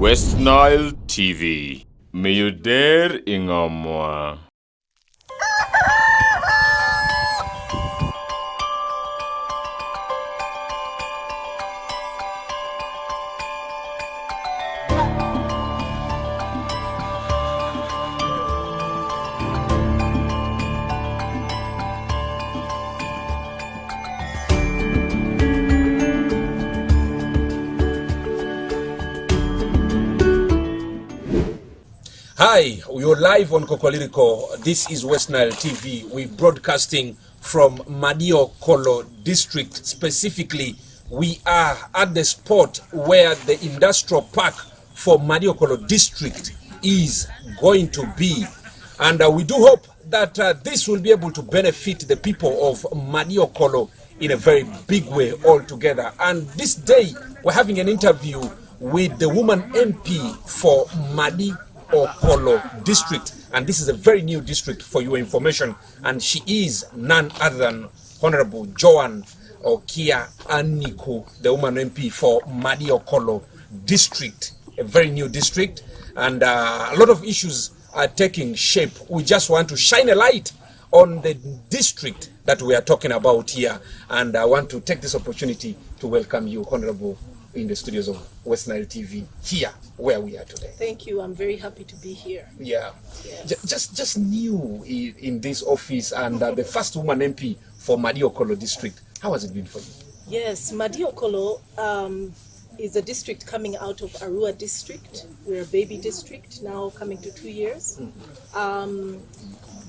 West Nile TV. Meyuder Ingamwa. Hi, you're live on Kokoliriko. This is West Nile TV. We're broadcasting from Madiokolo district. Specifically, we are at the spot where the industrial park for Madiokolo district is going to be. And we do hope that this will be able to benefit the people of Madiokolo in a very big way altogether. And this day, we're having an interview with the woman MP for Okolo district, and this is a very new district for your information, and she is none other than Honorable Joan Okia Aniku, the woman MP for Okolo district, a very new district, and a lot of issues are taking shape. We just want to shine a light on the district that we are talking about here, and I want to take this opportunity to welcome you, Honorable, in the studios of West Nile TV here where we are today. Thank you. I'm very happy to be here. Yeah. Just new in this office, and the first woman MP for Madiokolo district. How has it been for you? Yes, Madiokolo is a district coming out of Arua district. We're a baby district now, coming to 2 years.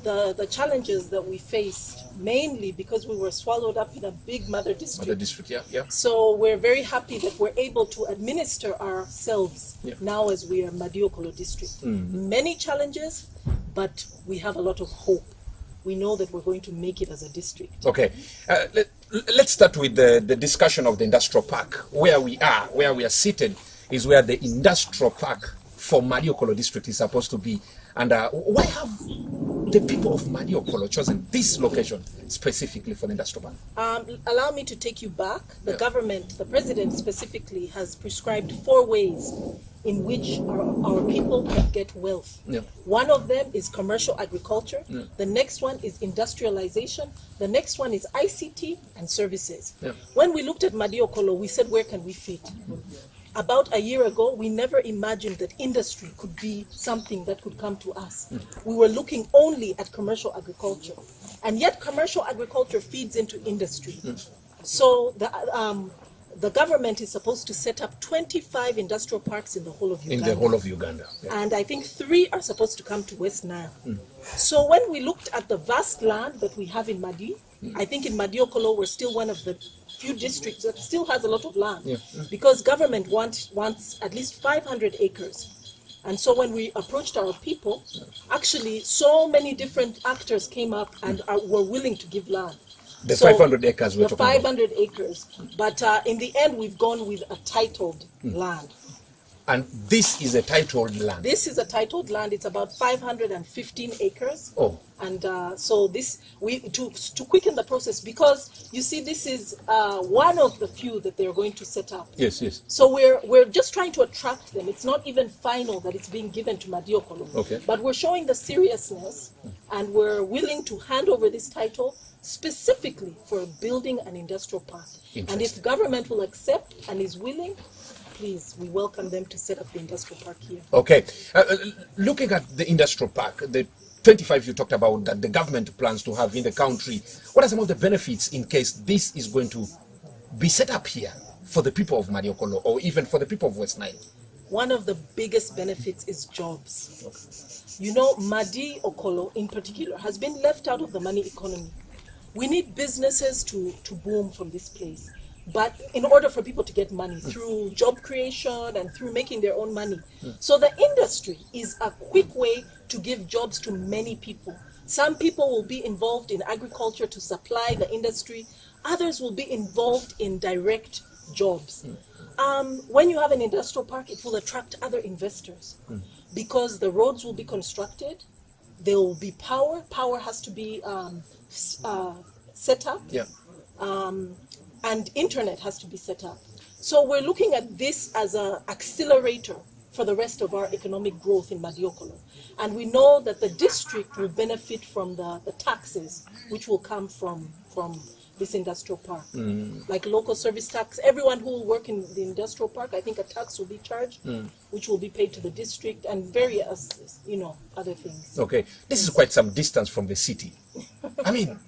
The challenges that we faced, mainly because we were swallowed up in a big mother district. Mother district, yeah. So we're very happy that we're able to administer ourselves now as we are Madiokolo district. Many challenges, but we have a lot of hope. We know that we're going to make it as a district. Okay, let's start with the discussion of the industrial park. Where we are seated is where the industrial park for Madiokolo district is supposed to be. And why have the people of Madiokolo chosen this location specifically for the industrial park? Allow me to take you back. The government, the president specifically, has prescribed 4 ways in which our people can get wealth. One of them is commercial agriculture. The next one is industrialization. The next one is ICT and services. When we looked at Madiokolo, we said, where can we fit? About a year ago, we never imagined that industry could be something that could come to us. We were looking only at commercial agriculture. And yet commercial agriculture feeds into industry. So the government is supposed to set up 25 industrial parks in the whole of Uganda. In the whole of Uganda. And I think 3 are supposed to come to West Nile. So when we looked at the vast land that we have in Madi, I think in Madiokolo we're still one of the few districts that still has a lot of land, because government wants at least 500 acres. And so when we approached our people, actually so many different actors came up and were willing to give land. The 500 acres we're talking about. 500 acres. But in the end, we've gone with a titled land. And this is a titled land? This is a titled land. It's about 515 acres. Oh. And so this, to quicken the process, because you see, this is one of the few that they're going to set up. Yes. So we're just trying to attract them. It's not even final that it's being given to Madiokolo. Okay. But we're showing the seriousness, and we're willing to hand over this title specifically for building an industrial park. And if government will accept and is willing, please, we welcome them to set up the industrial park here. Okay. Looking at the industrial park, the 25 you talked about that the government plans to have in the country, what are some of the benefits in case this is going to be set up here for the people of Madiokolo or even for the people of West Nile? One of the biggest benefits is jobs. You know, Madiokolo in particular has been left out of the money economy. We need businesses to boom from this place. But in order for people to get money through job creation and through making their own money. So the industry is a quick way to give jobs to many people. Some people will be involved in agriculture to supply the industry. Others will be involved in direct jobs. When you have an industrial park, it will attract other investors because the roads will be constructed. There will be power. Power has to be set up. And internet has to be set up. So we're looking at this as an accelerator for the rest of our economic growth in Madiokolo. And we know that the district will benefit from the taxes which will come from this industrial park. Like local service tax, everyone who will work in the industrial park, I think a tax will be charged, which will be paid to the district, and various, other things. Okay, this is quite some distance from the city. I mean,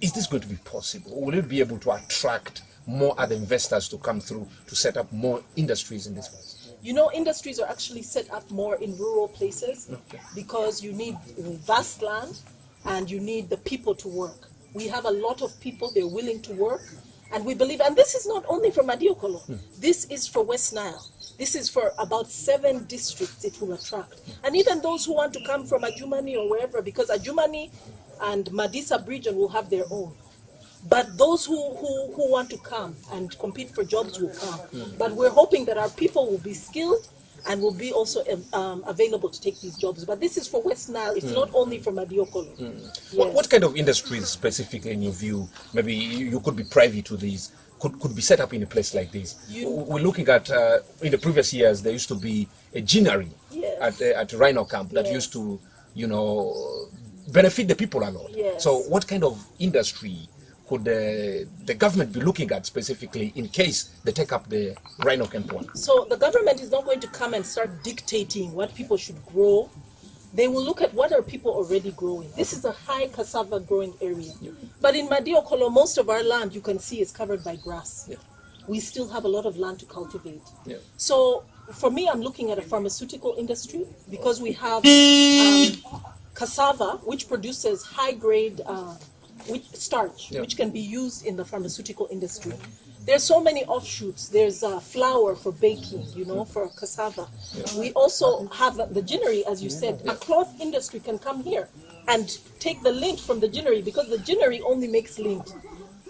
is this going to be possible? Will it be able to attract more other investors to come through to set up more industries in this place? Industries are actually set up more in rural places because you need vast land and you need the people to work. We have a lot of people, they're willing to work, and we believe, and this is not only for Madiokolo, this is for West Nile. This is for about 7 districts it will attract. And even those who want to come from Adjumani or wherever, because Adjumani and Madisa region will have their own. But those who want to come and compete for jobs will come. But we're hoping that our people will be skilled and will be also available to take these jobs. But this is for West Nile. It's not only for Madiokolo. Yes. What kind of industries specifically in your view, maybe you could be privy to these, could be set up in a place like this? We're looking at, in the previous years, there used to be a ginnery at Rhino Camp that used to, benefit the people a lot. Yes. So what kind of industry could the government be looking at specifically in case they take up the Rhino Camp one? So the government is not going to come and start dictating what people should grow. They will look at what are people already growing. This is a high cassava growing area. But in Madiokolo, most of our land you can see is covered by grass. We still have a lot of land to cultivate. So for me, I'm looking at a pharmaceutical industry because we have cassava, which produces high-grade starch, which can be used in the pharmaceutical industry. There's so many offshoots. There's flour for baking, for cassava. We also have the ginnery, as you said. A cloth industry can come here and take the lint from the ginnery because the ginnery only makes lint.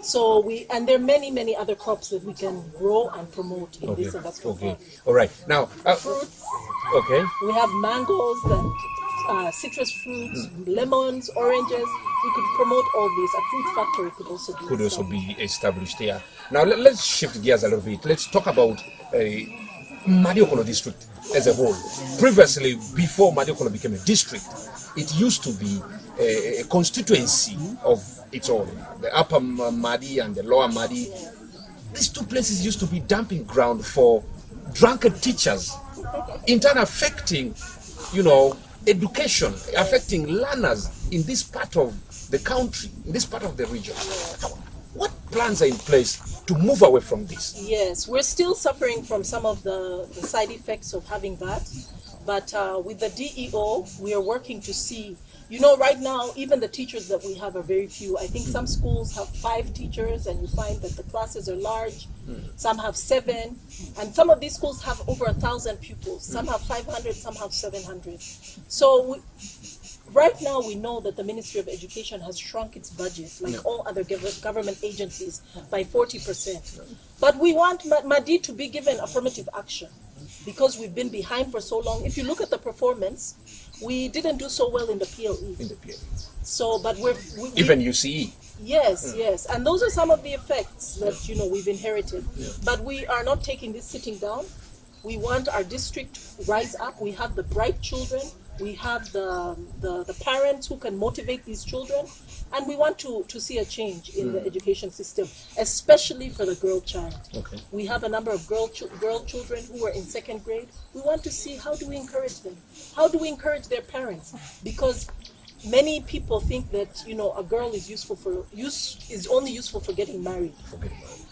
So and there are many, many other crops that we can grow and promote in this industrial park. All right. Now, fruits. We have mangoes and citrus fruits, lemons, oranges. We could promote all these. A fruit factory could also be established here. Now let's shift gears a little bit. Let's talk about Madiokolo district as a whole. Previously, before Madiokolo became a district, it used to be a constituency of its own. The upper Madi and the lower Madi. These two places used to be dumping ground for drunken teachers, in turn affecting, education, affecting learners in this part of the country, in this part of the region. What plans are in place to move away from this? Yes, we're still suffering from some of the side effects of having that. But with the DEO, we are working to see, right now, even the teachers that we have are very few. I think some schools have 5 teachers and you find that the classes are large. Some have 7. And some of these schools have over 1,000 pupils. Some have 500, some have 700. So right now we know that the Ministry of Education has shrunk its budget, like all other government agencies, by 40%. But we want Madi to be given affirmative action because we've been behind for so long. If you look at the performance, we didn't do so well in the PLE. So, but even UCE. Yes, and those are some of the effects that we've inherited. But we are not taking this sitting down. We want our district to rise up. We have the bright children. We have the parents who can motivate these children, and we want to see a change in the education system, especially for the girl child. We have a number of girl children who are in 2nd grade. We want to see how do we encourage them? How do we encourage their parents? Because many people think that a girl is only useful for getting married.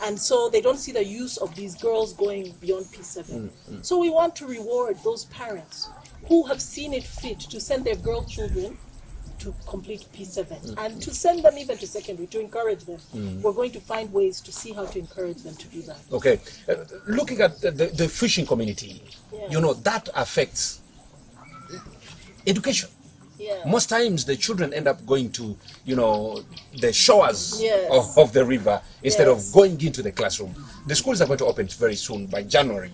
And so they don't see the use of these girls going beyond P7. So we want to reward those parents who have seen it fit to send their girl children to complete P7 and to send them even to secondary, to encourage them. We're going to find ways to see how to encourage them to do that. Okay. Looking at the fishing community, that affects education. Most times the children end up going to, the shores of the river instead of going into the classroom. The schools are going to open very soon. By January,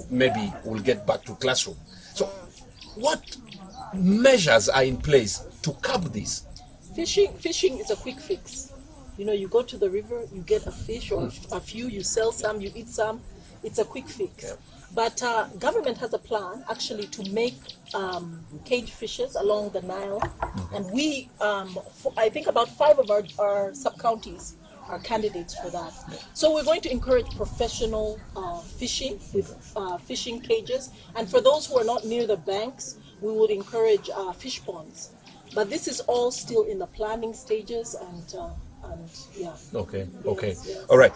maybe we'll get back to classroom. So what measures are in place to curb this? Fishing is a quick fix. You know, you go to the river, you get a fish or a few, you sell some, you eat some. It's a quick fix. Yeah. But government has a plan actually to make cage fishes along the Nile. And we, I think about 5 of our sub-counties are candidates for that. So we're going to encourage professional fishing with fishing cages. And for those who are not near the banks, we would encourage fish ponds. But this is all still in the planning stages, and yeah. Okay. Yes, Okay. yes. All right.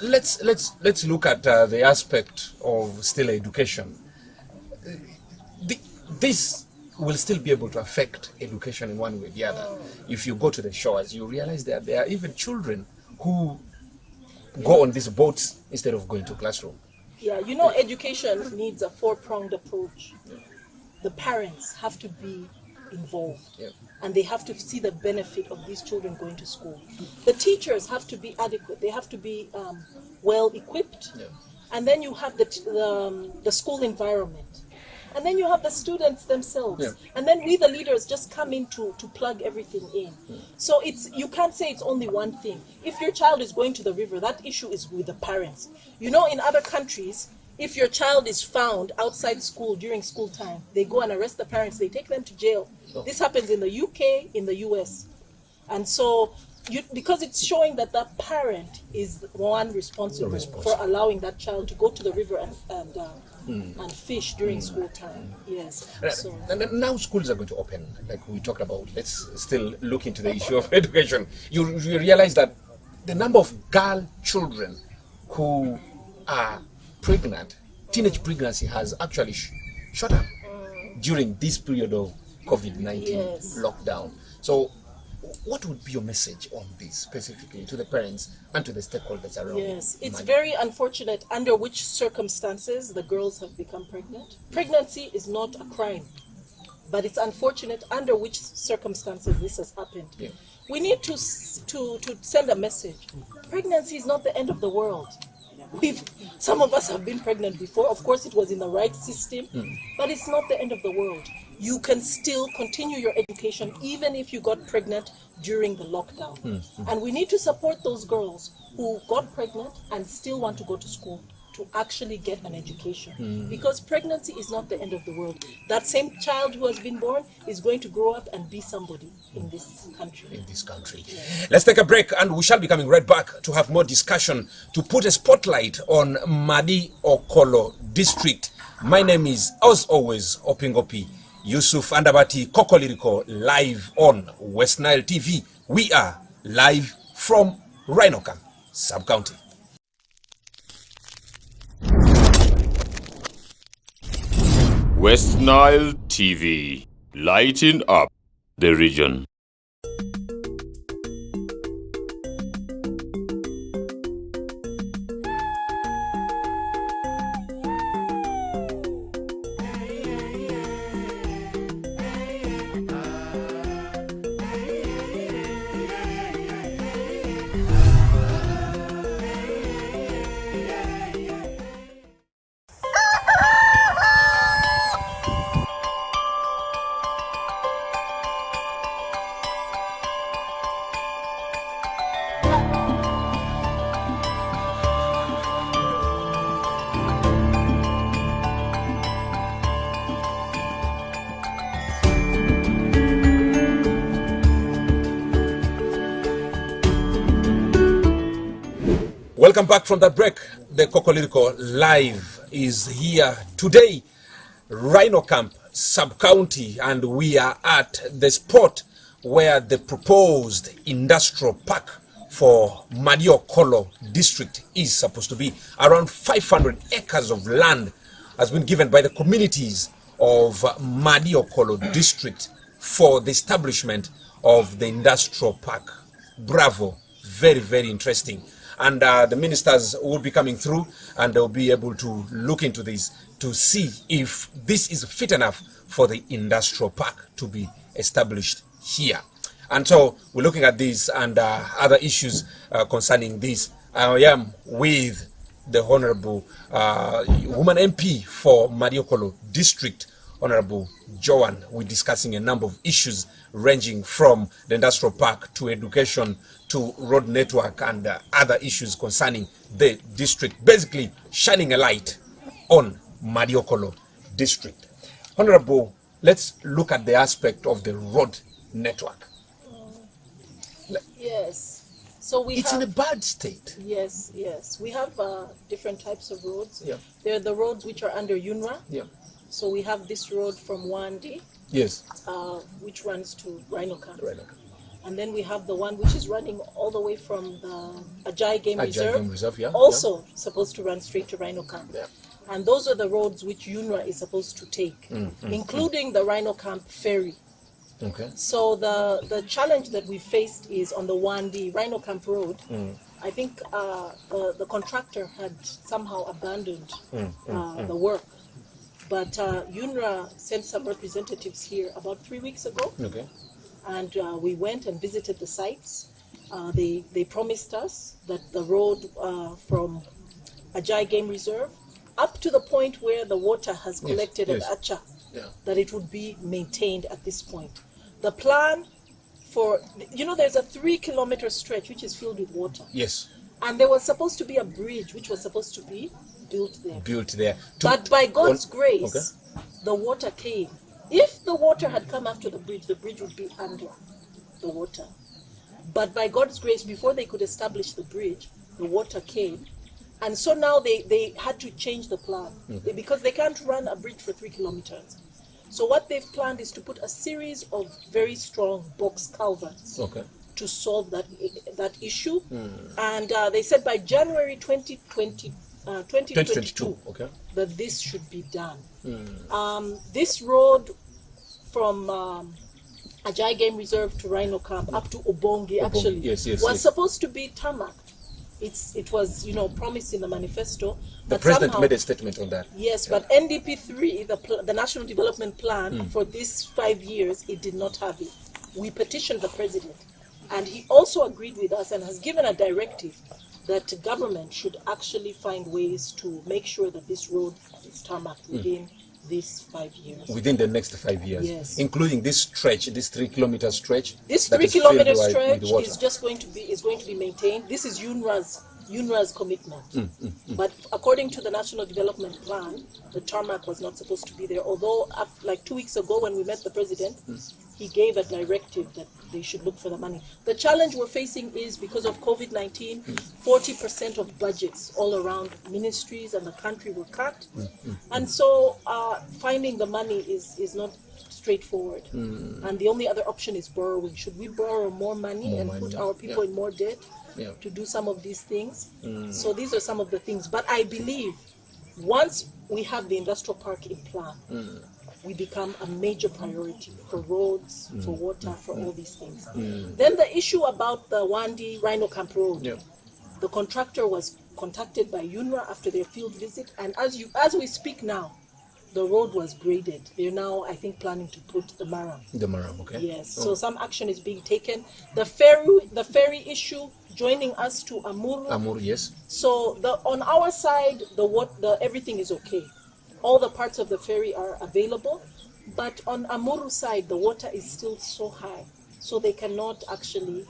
Let's look at the aspect of still education. This will still be able to affect education in one way or the other. If you go to the shores, you realize that there are even children who go on these boats instead of going to classroom. Yeah, you know, education needs a 4-pronged approach. The parents have to be involved, and they have to see the benefit of these children going to school. The teachers have to be adequate. They have to be well equipped. And then you have the school environment. And then you have the students themselves. And then we, the leaders, just come in to plug everything in. So you can't say it's only one thing. If your child is going to the river, that issue is with the parents. You know, in other countries, if your child is found outside school during school time, they go and arrest the parents. They take them to jail. This happens in the UK, in the US. And so, because it's showing that the parent is one responsible for allowing that child to go to the river and fish during school time. Yes. So. And now schools are going to open, like we talked about. Let's still look into the issue of education. You realize that the number of girl children who are pregnant, teenage pregnancy has actually shot up during this period of COVID-19 lockdown. So what would be your message on this specifically to the parents and to the stakeholders around? Yes, it's very unfortunate under which circumstances the girls have become pregnant. Pregnancy is not a crime, but it's unfortunate under which circumstances this has happened. We need to send a message. Pregnancy is not the end of the world. Some of us have been pregnant before. Of course, it was in the right system, but it's not the end of the world. You can still continue your education even if you got pregnant during the lockdown. And we need to support those girls who got pregnant and still want to go to school to actually get an education. Because pregnancy is not the end of the world. That same child who has been born is going to grow up and be somebody in this country. Let's take a break, and we shall be coming right back to have more discussion, to put a spotlight on Madi Okolo district. My name is, as always, Opingopi Yusuf Andabati Kokoliriko, live on West Nile TV. We are live from Rhino Camp, Sub-County. West Nile TV, lighting up the region. Welcome back from that break. The Kokoliriko Live is here today, Rhino Camp, Sub-County, and we are at the spot where the proposed industrial park for Madi Okolo district is supposed to be. Around 500 acres of land has been given by the communities of Madi Okolo district for the establishment of the industrial park. Bravo. Very, very interesting. And the ministers will be coming through, and they'll be able to look into this to see if this is fit enough for the industrial park to be established here. And so we're looking at this and other issues concerning this. I am with the Honorable Woman MP for Madi Okolo District, Honorable Joan. We're discussing a number of issues ranging from the industrial park to education to road network and other issues concerning the district, basically shining a light on Madiokolo district. Honorable, let's look at the aspect of the road network. Yes. So it's in a bad state. Yes. We have different types of roads. Yeah. There are the roads which are under UNRWA. Yeah. So we have this road from Wandi. Yes. Which runs to Rhino Camp. Right. And then we have the one which is running all the way from the Ajay Game Reserve. Yeah. Also supposed to run straight to Rhino Camp. Yeah. And those are the roads which UNRWA is supposed to take, including the Rhino Camp ferry. Okay. So the challenge that we faced is on the Wandi Rhino Camp Road. I think the contractor had somehow abandoned the work. But UNRWA sent some representatives here about 3 weeks ago. Okay. And we went and visited the sites. They promised us that the road from Ajay Game Reserve up to the point where the water has collected at Acha, that it would be maintained at this point. The plan for, there's a 3-kilometer stretch which is filled with water. Yes. And there was supposed to be a bridge which was supposed to be built there. But by God's grace, the water came. If the water had come after the bridge would be under the water. But by God's grace, before they could establish the bridge, the water came. And so now they had to change the plan because they can't run a bridge for 3 kilometers. So what they've planned is to put a series of very strong box culverts to solve that issue. And they said by January 2022 that this should be done. This road from Ajay Game Reserve to Rhino Camp up to Obongi actually was supposed to be tarmac. It was, promised in the manifesto. The president made a statement on that. Yes, but NDP3, the National Development Plan for these 5 years, it did not have it. We petitioned the president, and he also agreed with us and has given a directive that the government should actually find ways to make sure that this road is tarmacked within these 5 years. Within the next 5 years? Yes. Including this stretch, this 3-kilometer stretch? This 3-kilometer stretch is just going to be maintained. This is UNRWA's commitment. But according to the National Development Plan, the tarmac was not supposed to be there. Although, like 2 weeks ago when we met the president, he gave a directive that they should look for the money. The challenge we're facing is because of COVID-19, 40% of budgets all around ministries and the country were cut. And so finding the money is not straightforward. And the only other option is borrowing. Should we borrow more money and put our people in more debt to do some of these things? So these are some of the things. But I believe once we have the industrial park in plan, we become a major priority for roads, for water, for all these things. Then the issue about the Wandi Rhino Camp Road, the contractor was contacted by UNRWA after their field visit, and as we speak now, the road was graded. They're now, I think, planning to put the maram. The maram, okay. Yes, so some action is being taken. The ferry issue, joining us to Amuru. Amuru, yes. So on our side, everything is okay. All the parts of the ferry are available, but on Amuru side, the water is still so high, so they cannot actually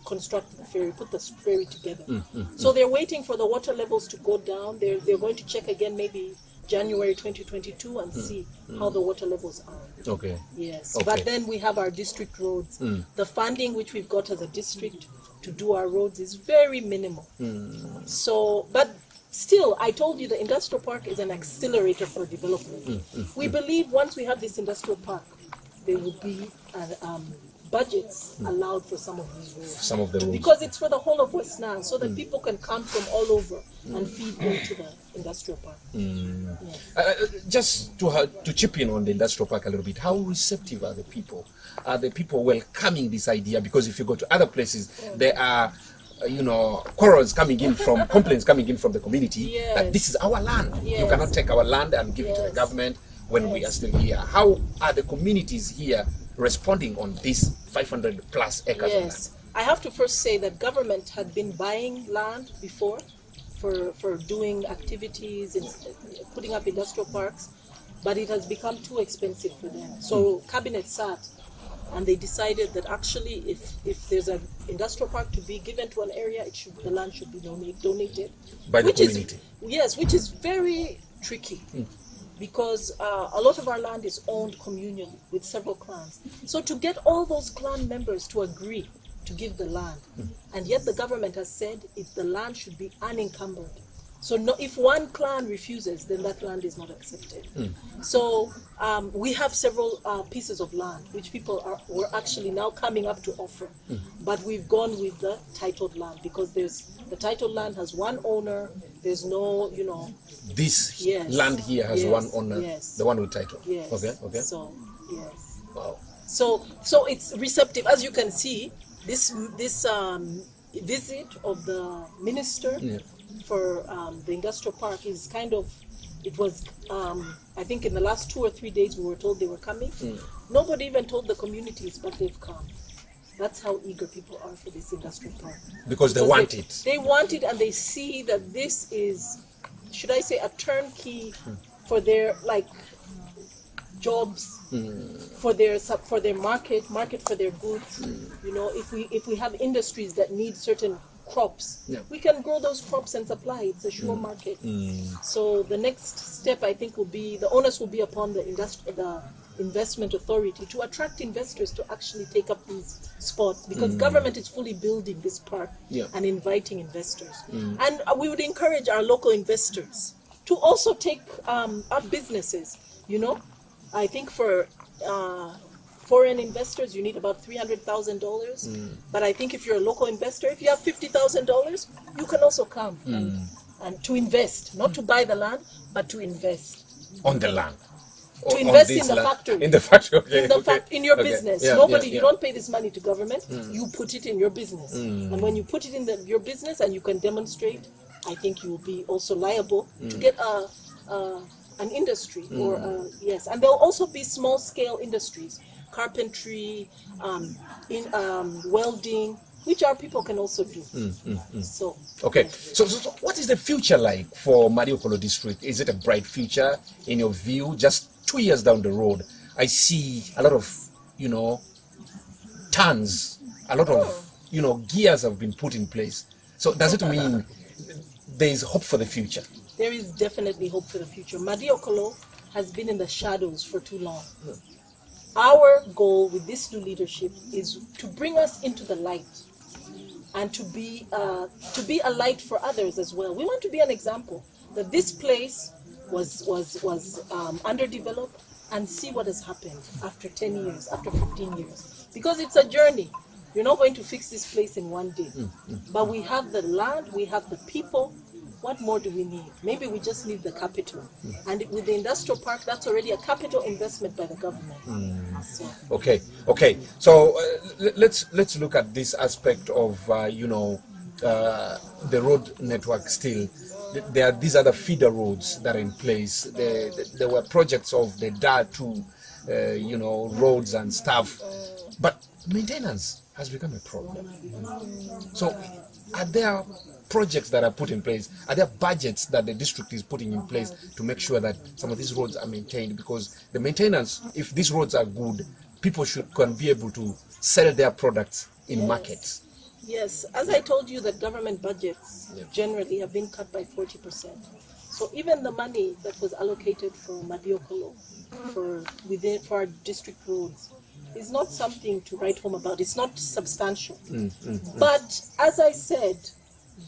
construct the ferry, put the ferry together. So they're waiting for the water levels to go down. They're going to check again maybe January 2022 and see how the water levels are. Okay. Yes. Okay. But then we have our district roads. The funding which we've got as a district to do our roads is very minimal. So, but still, I told you the industrial park is an accelerator for development. We believe once we have this industrial park, there will be budgets allowed for some of these roads. Some of the roads. Because it's for the whole of West Nile, so that people can come from all over and feed into the industrial park. Just to chip in on the industrial park a little bit, how receptive are the people? Are the people welcoming this idea? Because if you go to other places, there are quarrels coming in from complaints coming in from the community that this is our land. You cannot take our land and give it to the government when we are still here. How are the communities here responding on this 500 plus acres of land? I have to first say that government had been buying land before for doing activities and putting up industrial parks, but it has become too expensive for them. So Cabinet sat And they decided that actually if there's an industrial park to be given to an area, the land should be donated. By the community. Yes, which is very tricky. Because a lot of our land is owned communally with several clans. So to get all those clan members to agree to give the land, and yet the government has said the land should be unencumbered. So if one clan refuses, then that land is not accepted. So we have several pieces of land which people were actually now coming up to offer. But we've gone with the titled land because the titled land has one owner. There's no, This land here has one owner, the one with title. Yes. Okay. So, yes. Wow. So it's receptive. As you can see, this visit of the minister for the industrial park is it was, I think in the last 2 or 3 days we were told they were coming. Nobody even told the communities, but they've come. That's how eager people are for this industrial park. Because they want it. They want it, and they see that this is, should I say, a turnkey for their jobs, for their market for their goods. If we have industries that need certain crops, we can grow those crops and supply. It's a sure market. So the next step, I think, will be the onus will be upon the investment authority to attract investors to actually take up these spots, because government is fully building this park and inviting investors. And we would encourage our local investors to also take up businesses. I think for foreign investors, you need about $300,000. But I think if you're a local investor, if you have $50,000, you can also come and to invest, not to buy the land, but to invest on the land. To invest in the factory. In the factory, okay. In your business. You don't pay this money to government, you put it in your business. And when you put it in your business and you can demonstrate, I think you will be also liable to get an industry and there'll also be small scale industries, carpentry, welding, which our people can also do. So what is the future like for Madiokolo district? Is it a bright future in your view? Just 2 years down the road, I see a lot of tons, a lot of gears have been put in place. So does it mean there is hope for the future? There is definitely hope for the future. Madiokolo has been in the shadows for too long. Our goal with this new leadership is to bring us into the light and to be a light for others as well. We want to be an example that this place was underdeveloped, and see what has happened after 10 years, after 15 years. Because it's a journey. You're not going to fix this place in one day. But we have the land, we have the people. What more do we need? Maybe we just need the capital. And with the industrial park, that's already a capital investment by the government. Okay. So let's look at this aspect of the road network still. There are these other feeder roads that are in place. There were projects of the DA2, roads and stuff. But maintenance has become a problem. So are there projects that are put in place? Are there budgets that the district is putting in place to make sure that some of these roads are maintained? Because the maintenance, if these roads are good, people can be able to sell their products in markets. Yes, as I told you, that government budgets generally have been cut by 40%. So even the money that was allocated for Madiokolo, for our district roads, is not something to write home about. It's not substantial. But as I said,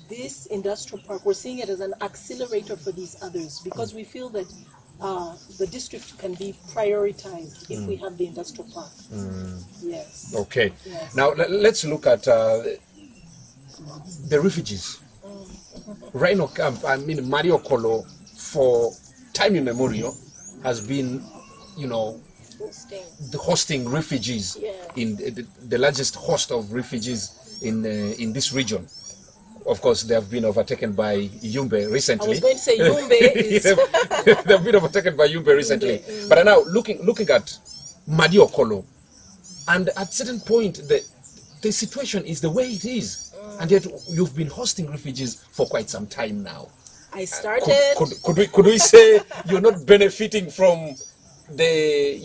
this industrial park, we're seeing it as an accelerator for these others, because we feel that the district can be prioritized if we have the industrial park. Yes. Okay. Yes. Now let's look at the refugees. Rhino Camp, Madiokolo, for time immemorial, has been, hosting refugees in the largest host of refugees in this region. Of course, they have been overtaken by Yumbe recently. I was going to say Yumbe is... They have been overtaken by Yumbe recently. But now, looking at Madiokolo, and at a certain point, the situation is the way it is. And yet, you've been hosting refugees for quite some time now. I started... Could we say you're not benefiting from the,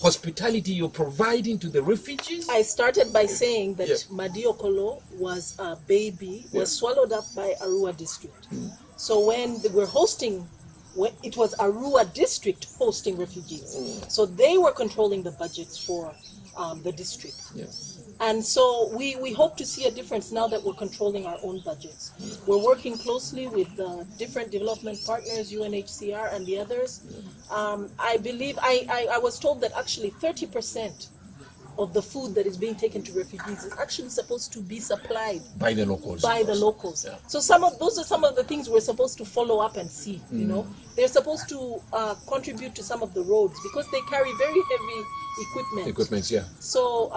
hospitality you're providing to the refugees? I started by saying that Yeah. Madi Okolo was a baby, was swallowed up by Arua district. So when they were hosting, it was Arua district hosting refugees. So they were controlling the budgets for the district. Yeah. And so we hope to see a difference now that we're controlling our own budgets. We're working closely with different development partners, UNHCR and the others. I believe, I was told that actually 30% of the food that is being taken to refugees is actually supposed to be supplied By the locals. by the locals. Yeah. So those are some of the things we're supposed to follow up and see. You know, they're supposed to contribute to some of the roads because they carry very heavy equipment. Yeah. So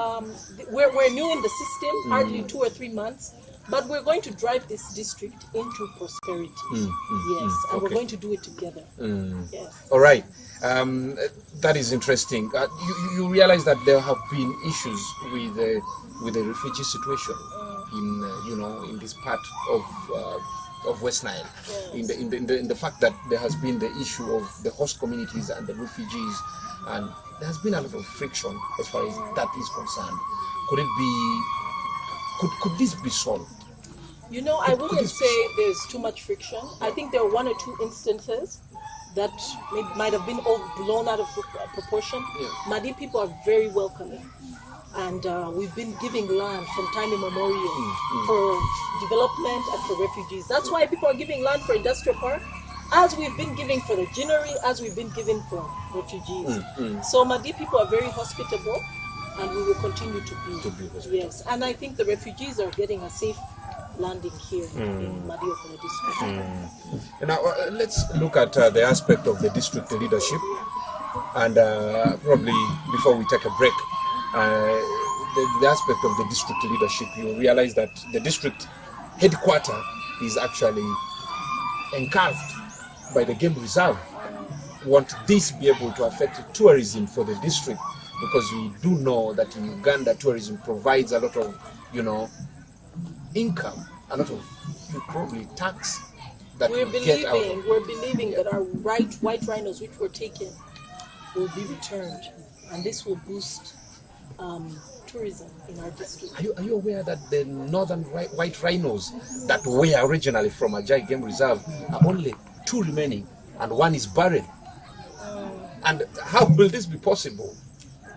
we're new in the system, hardly 2 or 3 months, but we're going to drive this district into prosperity. Yes, and we're Okay. going to do it together. Yes. All right. That is interesting. You realize that there have been issues with the refugee situation in this part of West Nile. In the fact that there has been the issue of the host communities and the refugees, and there has been a lot of friction as far as that is concerned. Could this be solved? You know, I wouldn't say there's too much friction. I think there are 1 or 2 instances that might have been blown out of proportion. Yeah. Madi people are very welcoming. And we've been giving land from time immemorial for development and for refugees. That's why people are giving land for industrial park, as we've been giving for the ginnery, as we've been giving for refugees. So Madi people are very hospitable, and we will continue to be hospitable. Yes, and I think the refugees are getting a safe landing here in Madi Okolo district. Now, let's look at the aspect of the district leadership. And probably before we take a break, the aspect of the district leadership, you realize that the district headquarter is actually encarved by the game reserve. Want this be able to affect tourism for the district? Because we do know that in Uganda, tourism provides a lot of, income, a lot of probably tax that We're we get out of. believing that our white rhinos which were taken will be returned, and this will boost tourism in our district. Are you aware that the northern white rhinos that were originally from Ajay Game Reserve are only 2 remaining, and 1 is buried? And how will this be possible?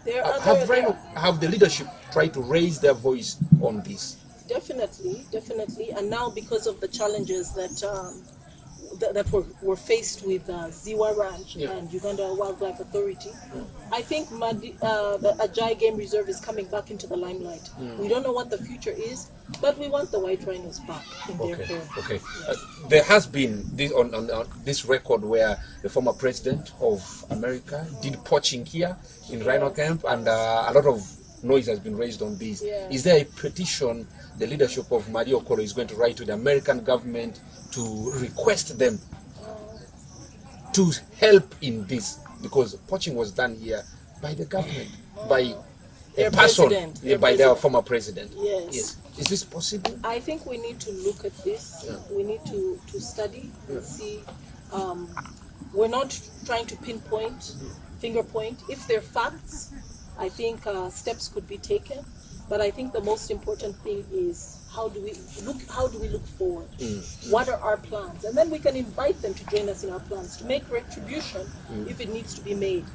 Have the leadership tried to raise their voice on this? Definitely, and now because of the challenges that were faced with Ziwa Ranch and Uganda Wildlife Authority, I think the Ajay Game Reserve is coming back into the limelight. We don't know what the future is, but we want the white rhinos back in their care. Okay. There has been this on this record where the former president of America did poaching here in Rhino Camp, and a lot of noise has been raised on this. Yeah. Is there a petition the leadership of Madi Okolo is going to write to the American government to request them to help in this? Because poaching was done here by the government, by Their a person, president, by their former president. Yes. Is this possible? I think we need to look at this. Yeah. We need to study and see. We're not trying to finger point. If they're facts, I think steps could be taken. But I think the most important thing is how do we look forward? What are our plans? And then we can invite them to join us in our plans to make retribution if it needs to be made.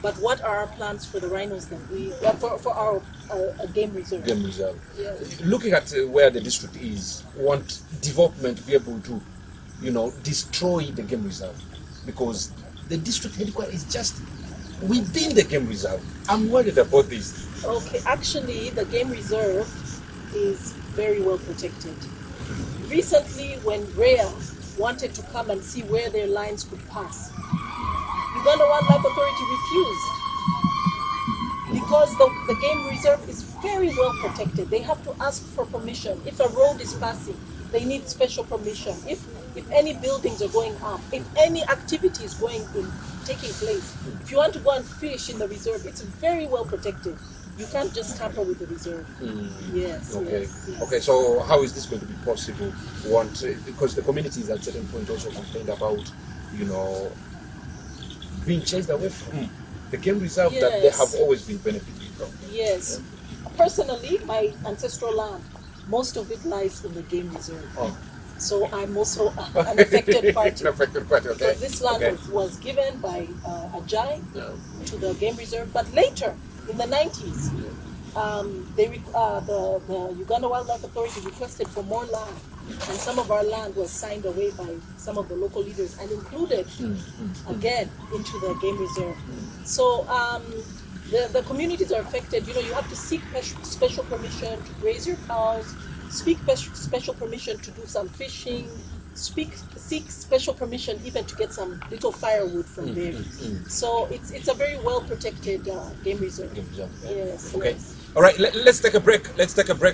But what are our plans for the rhinos that for our game reserve? Game reserve. Yes. Looking at where the district is, want development to be able to, destroy the game reserve, because the district headquarters is just within the game reserve. I'm worried about this. Okay, actually, the game reserve is very well protected. Recently, when REA wanted to come and see where their lines could pass, Uganda Wildlife Authority refused because the game reserve is very well protected. They have to ask for permission. If a road is passing, they need special permission. If any buildings are going up, if any activity is taking place, if you want to go and fish in the reserve, it's very well protected. You can't just tamper with the reserve. Yes. Okay. Yes. Okay. So how is this going to be possible? Because the communities at certain point also complained about, being chased away from the game reserve that they have always been benefiting from. Yes. Personally, my ancestral land, most of it lies in the game reserve. Oh. So I'm also an affected party. Because this land was given by Ajay to the game reserve, but later, in the 90s, the Uganda Wildlife Authority requested for more land, and some of our land was signed away by some of the local leaders and included again into the game reserve. So the communities are affected. You know, you have to seek special permission to graze your cows, seek special permission to do some fishing, seek special permission even to get some little firewood from there. So it's a very well protected game reserve. Yes. Okay. Yes. All right. Let's take a break.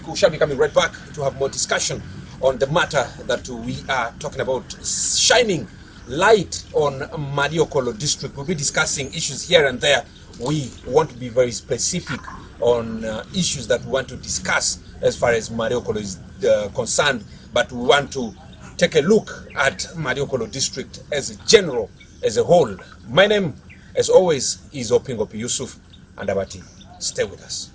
We shall be coming right back to have more discussion on the matter that we are talking about, shining light on Mariokolo district. We'll be discussing issues here and there. We want to be very specific on issues that we want to discuss as far as Mariokolo is concerned, but we want to take a look at Mariokolo district as a general, as a whole. My name, as always, is Opingopi Yusuf and Abati. Stay with us.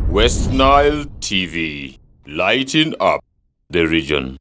West Nile TV, lighting up the region.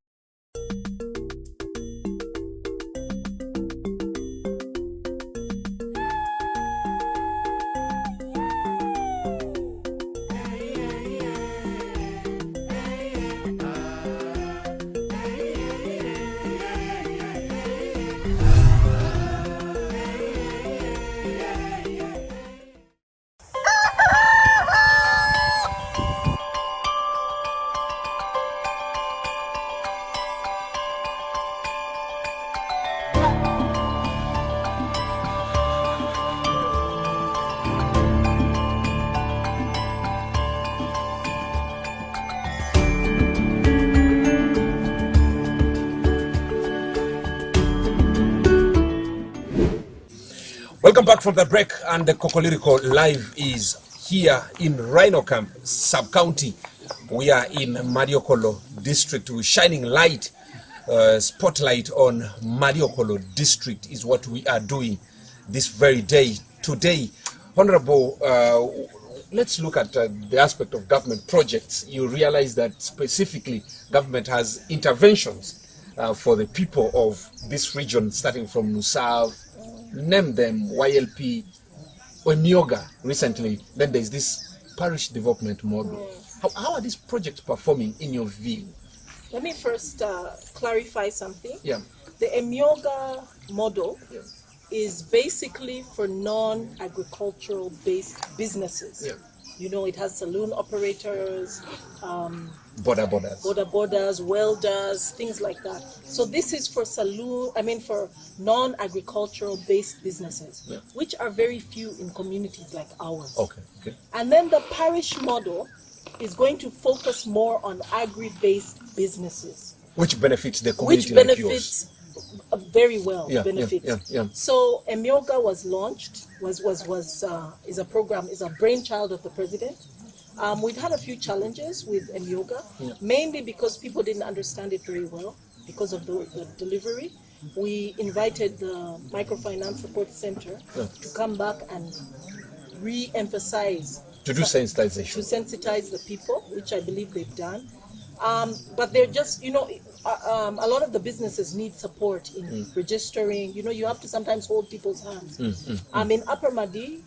Welcome back from the break, and the Kokoliriko live is here in Rhino Camp, sub-county. We are in Mariokolo district. We're shining light, spotlight on Mariokolo district is what we are doing this very day. Today, Honorable, let's look at the aspect of government projects. You realize that specifically government has interventions for the people of this region, starting from Nusav, name them, YLP, Emyoga recently. Then there's this parish development model. How are these projects performing in your view? Let me first clarify something. Yeah. The Emyoga model is basically for non-agricultural based businesses. Yeah. You know, it has saloon operators, borders, welders, things like that. So this is for for non-agricultural based businesses, which are very few in communities like ours. Okay. And then the parish model is going to focus more on agri-based businesses. Which benefits the community Which like yours. benefits very well. Yeah. So Emyoga was launched, is a brainchild of the president. We've had a few challenges with Emyoga, mainly because people didn't understand it very well because of the delivery. We invited the Microfinance Support Center to come back and re-emphasize. To do sensitization. To sensitize the people, which I believe they've done. But they're just, a lot of the businesses need support in registering. You have to sometimes hold people's hands. In Upper Madi,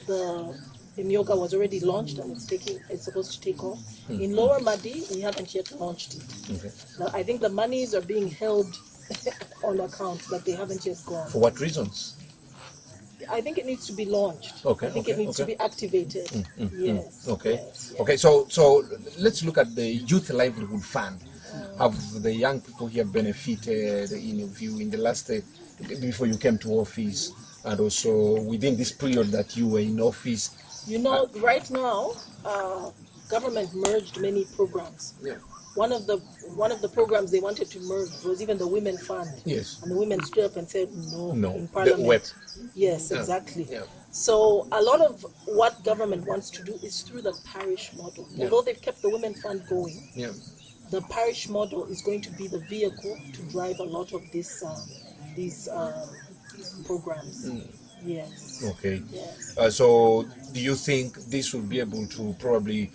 the Emyoga was already launched and it's supposed to take off. In Lower Madi, we haven't yet launched it. Okay. Now, I think the monies are being held on account, but they haven't yet gone. For what reasons? I think it needs to be launched. Okay. I think it needs to be activated. Yes. Okay. Yes. Okay. So let's look at the Youth Livelihood Fund. Have the young people here benefited, in your view, in the last before you came to office, and also within this period that you were in office? Right now, government merged many programs. Yeah. One of the programs they wanted to merge was even the Women Fund. Yes. And the women stood up and said no. In The Parliament. web. Yes, exactly. Yeah. So a lot of what government wants to do is through the parish model. Although they've kept the Women Fund going, Yeah. the parish model is going to be the vehicle to drive a lot of these programs. Yes. Okay. Yes. So do you think this will be able to probably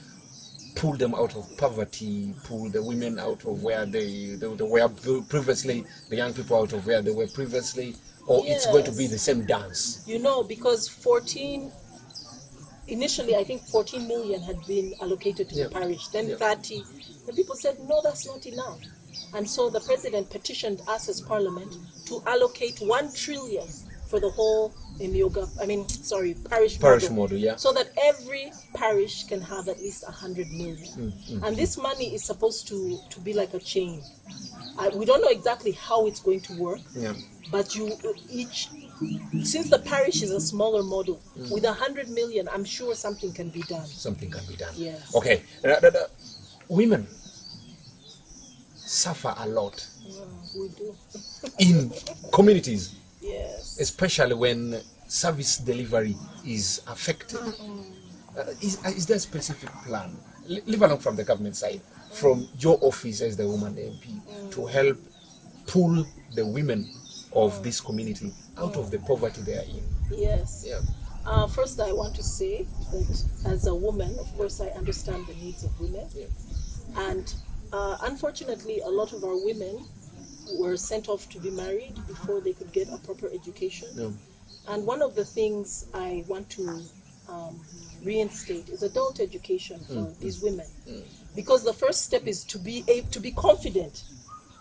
pull them out of poverty, pull the women out of where they were previously, the young people out of where they were previously, or it's going to be the same dance? You know, because initially I think 14 million had been allocated to the parish, then 30. The people said, no, that's not enough. And so the president petitioned us as parliament to allocate 1 trillion for the whole parish model, yeah. So that every parish can have at least 100 million. And this money is supposed to be like a chain. We don't know exactly how it's going to work, but since the parish is a smaller model, with 100 million, I'm sure something can be done. Something can be done. Yes. Okay. Women suffer a lot We do. in communities. Yes. Especially when service delivery is affected. Is there a specific plan, leave alone from the government side, from your office as the woman MP, to help pull the women of this community out of the poverty they are in? Yes. Yeah. First, I want to say that as a woman, of course, I understand the needs of women. Yeah. And unfortunately, a lot of our women were sent off to be married before they could get a proper education. Yeah. And one of the things I want to reinstate is adult education for these women. Because the first step is to be confident.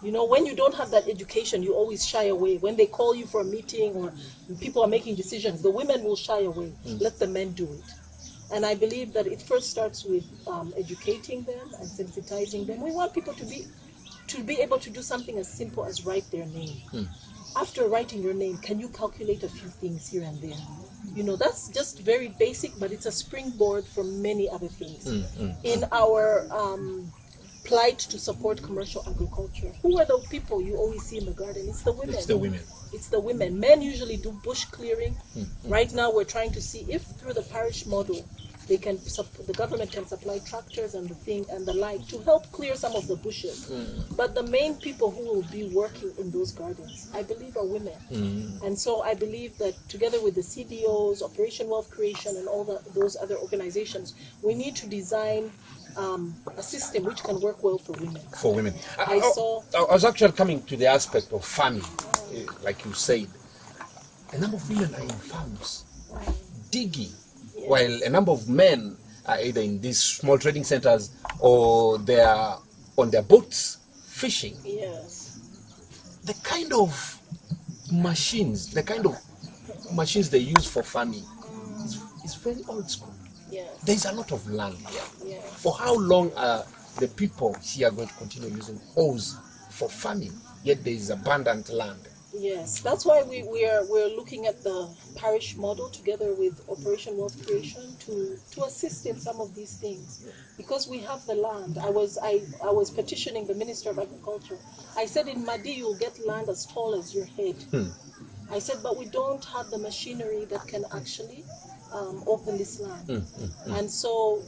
You know, when you don't have that education, you always shy away. When they call you for a meeting or people are making decisions, the women will shy away. Let the men do it. And I believe that it first starts with educating them and sensitizing them. We want people to be able to do something as simple as write their name. After writing your name, can you calculate a few things here and there? You know, that's just very basic, but it's a springboard for many other things. In our plight to support commercial agriculture, who are the people you always see in the garden? It's the women. It's the women. It's the women. Men usually do bush clearing. Right now, we're trying to see if through the parish model, the government can supply tractors and the like to help clear some of the bushes. But the main people who will be working in those gardens, I believe, are women. And so I believe that together with the CDOs, Operation Wealth Creation, and all those other organizations, we need to design a system which can work well for women. For women. I was actually coming to the aspect of farming, like you said. A number of women are in farms, digging, while a number of men are either in these small trading centers or they are on their boats fishing. Yes. The kind of machines they use for farming is very old school. Yes. There's a lot of land here. Yes. For how long are the people here going to continue using hoes for farming, yet there is abundant land? Yes, that's why we're looking at the parish model together with Operation Wealth Creation to assist in some of these things, because we have the land. I was petitioning the Minister of Agriculture. I said, in Madi you'll get land as tall as your head. I said, but we don't have the machinery that can actually open this land. And so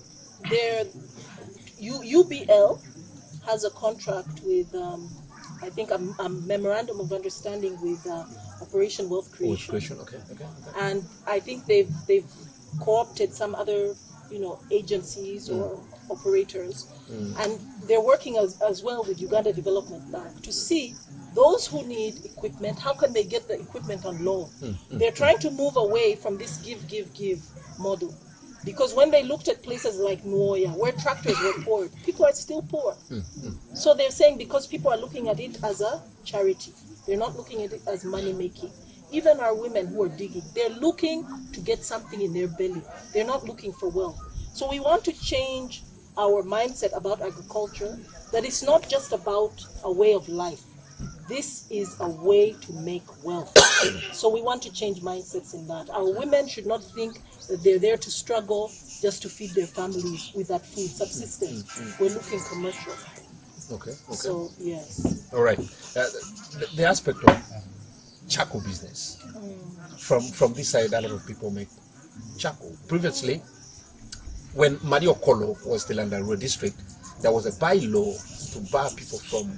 UBL has a contract with I think a memorandum of understanding with Operation Wealth Creation. Okay. And I think they've co-opted some other agencies or operators, and they're working as well with Uganda Development Bank to see those who need equipment, how can they get the equipment on loan. They're trying to move away from this give model. Because when they looked at places like Nuoya, where tractors were poured, people are still poor. So they're saying because people are looking at it as a charity, they're not looking at it as money making. Even our women who are digging, they're looking to get something in their belly. They're not looking for wealth. So we want to change our mindset about agriculture, that it's not just about a way of life. This is a way to make wealth. So we want to change mindsets in that. Our women should not think that they're there to struggle just to feed their families with that food subsistence. We're looking commercial. Okay. So, yes. All right. The aspect of charcoal business. From this side, a lot of people make charcoal. Previously, when Madi Okolo was still under Rural District, there was a bylaw to bar people from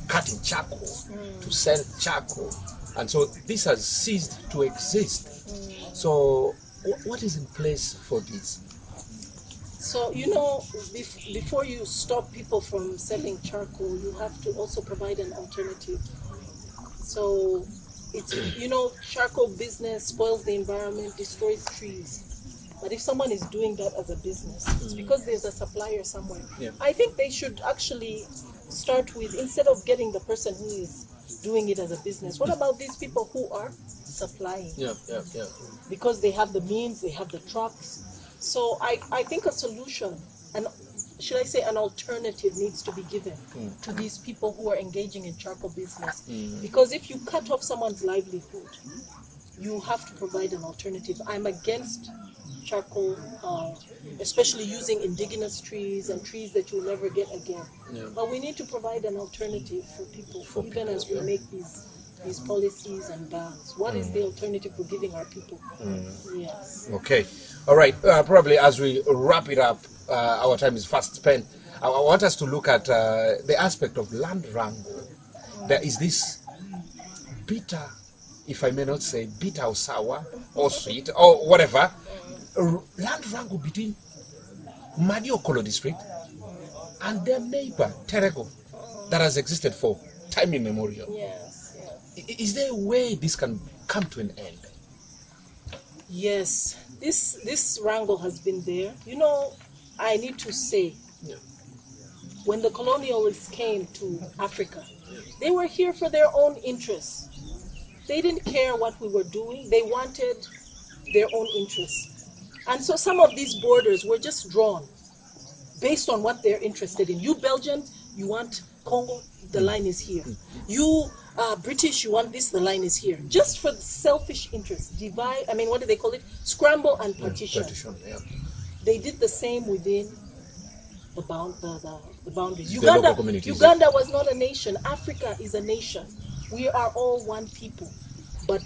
cutting charcoal, to sell charcoal. And so this has ceased to exist. So what is in place for this? So, before you stop people from selling charcoal, you have to also provide an alternative. So, charcoal business spoils the environment, destroys trees. But if someone is doing that as a business, it's because there's a supplier somewhere. Yeah. I think they should actually start with, instead of getting the person who is doing it as a business, what about these people who are supplying? Yeah. Because they have the means, they have the trucks. So I think a solution, and should I say an alternative, needs to be given to these people who are engaging in charcoal business. Because if you cut off someone's livelihood, you have to provide an alternative. I'm against charcoal, especially using indigenous trees and trees that you'll never get again. Yeah. But we need to provide an alternative for people, even as we make these policies and bans. What is the alternative we're giving our people? Yes. Okay. All right. Probably as we wrap it up, our time is fast spent. I want us to look at the aspect of land wrangle. There is this bitter, if I may not say bitter or sour or sweet or whatever, land wrangle between Madiokolo district and their neighbor, Terego, that has existed for time immemorial. Yes. Is there a way this can come to an end? Yes, this wrangle has been there. I need to say, when the colonialists came to Africa, they were here for their own interests. They didn't care what we were doing. They wanted their own interests. And so some of these borders were just drawn based on what they're interested in. You Belgians, you want Congo, the line is here. You British, you want this, the line is here. Just for selfish interests. What do they call it? Scramble and partition. They did the same within the boundaries. Uganda was not a nation. Africa is a nation. We are all one people. But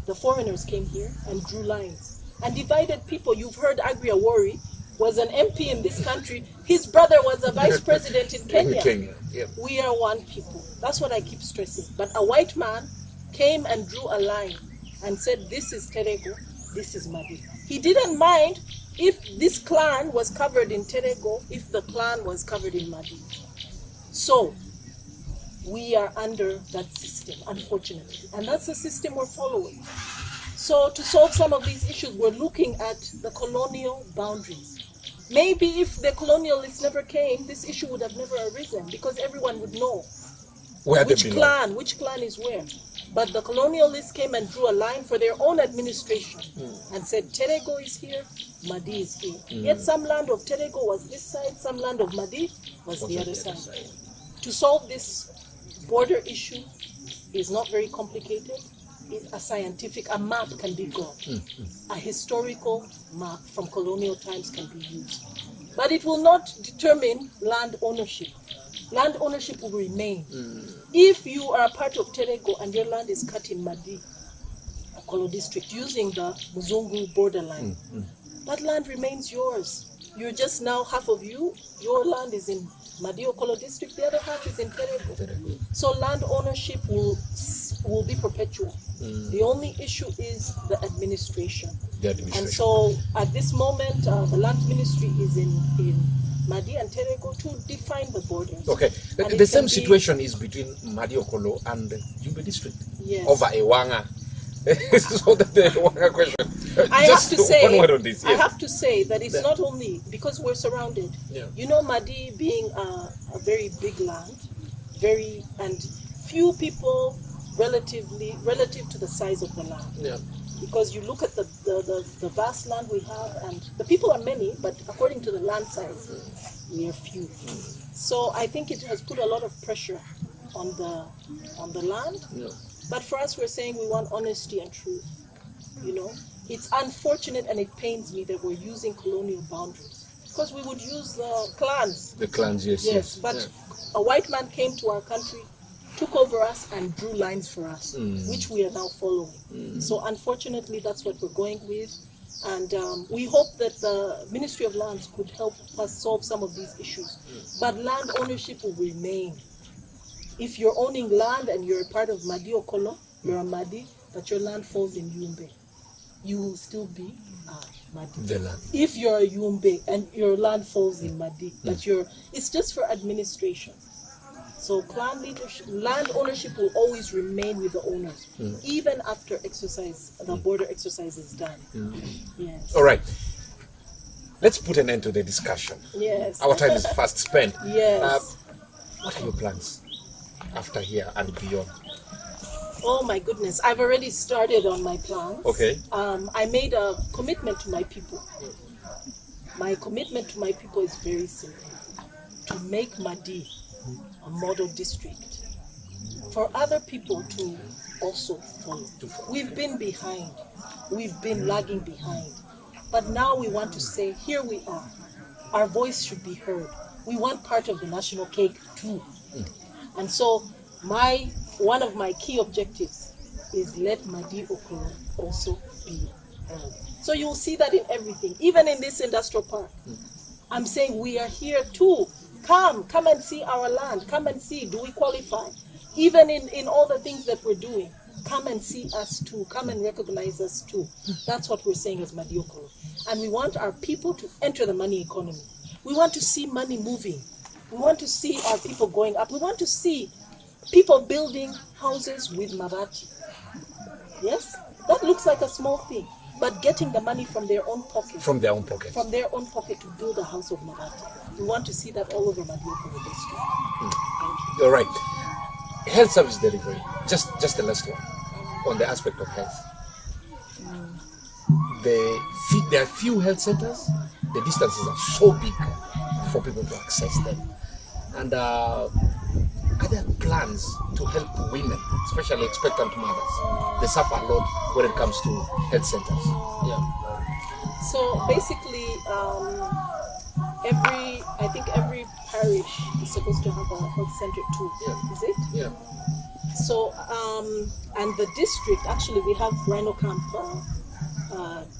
the foreigners came here and drew lines and divided people. You've heard Agri Awori was an MP in this country. His brother was a vice president in Kenya. Yep. We are one people. That's what I keep stressing. But a white man came and drew a line and said, this is Terego, this is Madi. He didn't mind if this clan was covered in Terego, if the clan was covered in Madi. So, we are under that system, unfortunately. And that's the system we're following. So, to solve some of these issues, we're looking at the colonial boundaries. Maybe if the colonialists never came, this issue would have never arisen because everyone would know which clan is where. But the colonialists came and drew a line for their own administration and said Terego is here, Madi is here. Yet some land of Terego was this side, some land of Madi was the other side. To solve this border issue is not very complicated. A map can be got. A historical map from colonial times can be used. But it will not determine land ownership. Land ownership will remain. If you are a part of Terego and your land is cut in Madi, Kolo district, using the Muzungu borderline, that land remains yours. You're just now, half of your land is in Madi Okolo district, the other half is in Terego. So land ownership will be perpetual. The only issue is the administration. And so at this moment, the land ministry is in Madi and Terego to define the borders. Okay, the same situation is between Madi Okolo and the Yube district. Yes. Over Ewanga. So that the Ewanga question. I have to say, one word on this. Yes. I have to say that it's not only because we're surrounded. Yeah. Madi being a very big land, and few people relative to the size of the land. Yeah. Because you look at the vast land we have, and the people are many, but according to the land size, we are few. So I think it has put a lot of pressure on the land. Yeah. But for us, we're saying we want honesty and truth. It's unfortunate and it pains me that we're using colonial boundaries because we would use the clans. The clans, yes. But a white man came to our country, took over us and drew lines for us, which we are now following. So unfortunately, that's what we're going with. And we hope that the Ministry of Lands could help us solve some of these issues. But land ownership will remain. If you're owning land and you're a part of Madi Okolo, you're a Madi, but your land falls in Yumbe, you will still be Madi. The land. If you're a Yumbe and your land falls in Madi, but it's just for administration. So land ownership will always remain with the owners, even after the border exercise is done. Yes. All right. Let's put an end to the discussion. Yes. Our time is fast spent. Yes. What are your plans after here and beyond? Oh my goodness, I've already started on my plans. Okay. I made a commitment to my people. My commitment to my people is very simple. To make Madi a model district for other people to also follow. We've been behind. We've been lagging behind. But now we want to say, here we are. Our voice should be heard. We want part of the national cake too. And so one of my key objectives is let Madi Okolo also be heard. So you'll see that in everything, even in this industrial park. I'm saying we are here too. Come and see our land. Come and see, do we qualify? Even in all the things that we're doing, come and see us too. Come and recognize us too. That's what we're saying as Madi Okolo. And we want our people to enter the money economy. We want to see money moving. We want to see our people going up. We want to see people building houses with mabati. Yes? That looks like a small thing. But getting the money from their own pocket. From their own pocket. From their own pocket to build a house of mabati. We want to see that all over Madi Okolo district. Thank you. You're right. Health service delivery. Just the last one. On the aspect of health. There are few health centers. The distances are so big for people to access them. And are there plans to help women, especially expectant mothers? They suffer a lot when it comes to health centers. Yeah. So basically, every parish is supposed to have a health center too. Yeah. Is it? Yeah. So, and the district, actually we have Rhino Camp,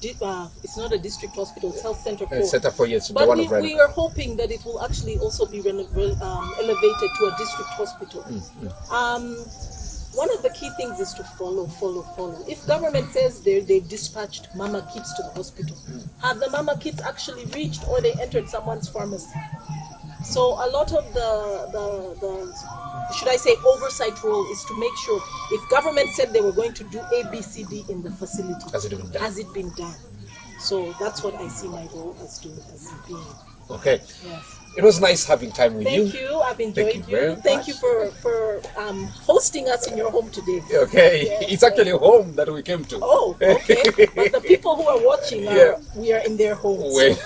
it's not a district hospital, it's Health Center 4. Center 4, yes. But the one of Rhino. we are hoping that it will actually also be elevated to a district hospital. One of the key things is to follow. If government says they've dispatched mama kits to the hospital, have the mama kits actually reached or they entered someone's pharmacy? So a lot of the should I say oversight role is to make sure if government said they were going to do A, B, C, D in the facility, has it been done? So that's what I see my role as being. Okay. Yes. It was nice having time with you. Thank you. I've enjoyed Thank you very much. Thank you for hosting us in your home today. Okay. Yes. It's actually home that we came to. Oh, okay. But the people who are watching we are in their homes. Wait.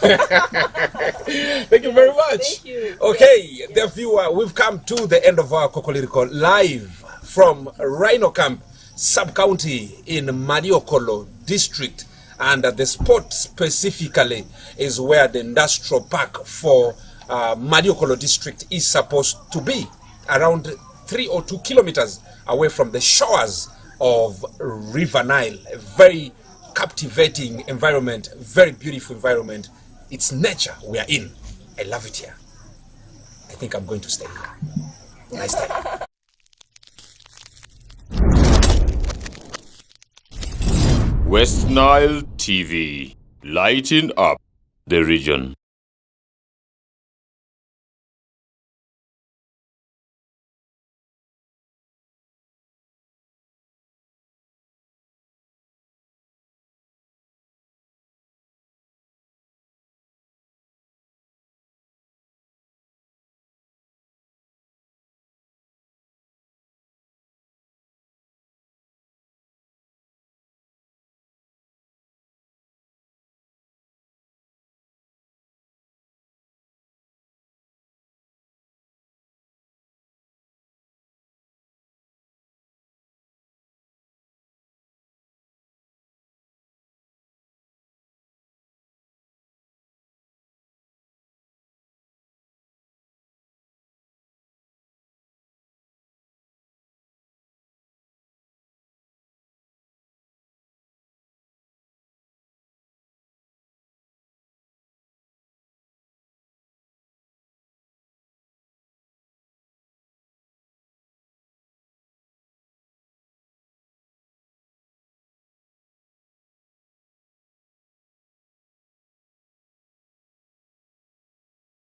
Thank you very much. Thank you. Okay, Yes. dear viewer, we've come to the end of our Kokoliriko live from Rhino Camp, sub-county in Madi Okolo district. And the spot specifically is where the industrial park for Madi Okolo district is supposed to be, around 3 or 2 kilometers away from the shores of River Nile. A very captivating environment, very beautiful environment. It's nature we are in. I love it here. I think I'm going to stay here. Nice time. West Nile TV, lighting up the region.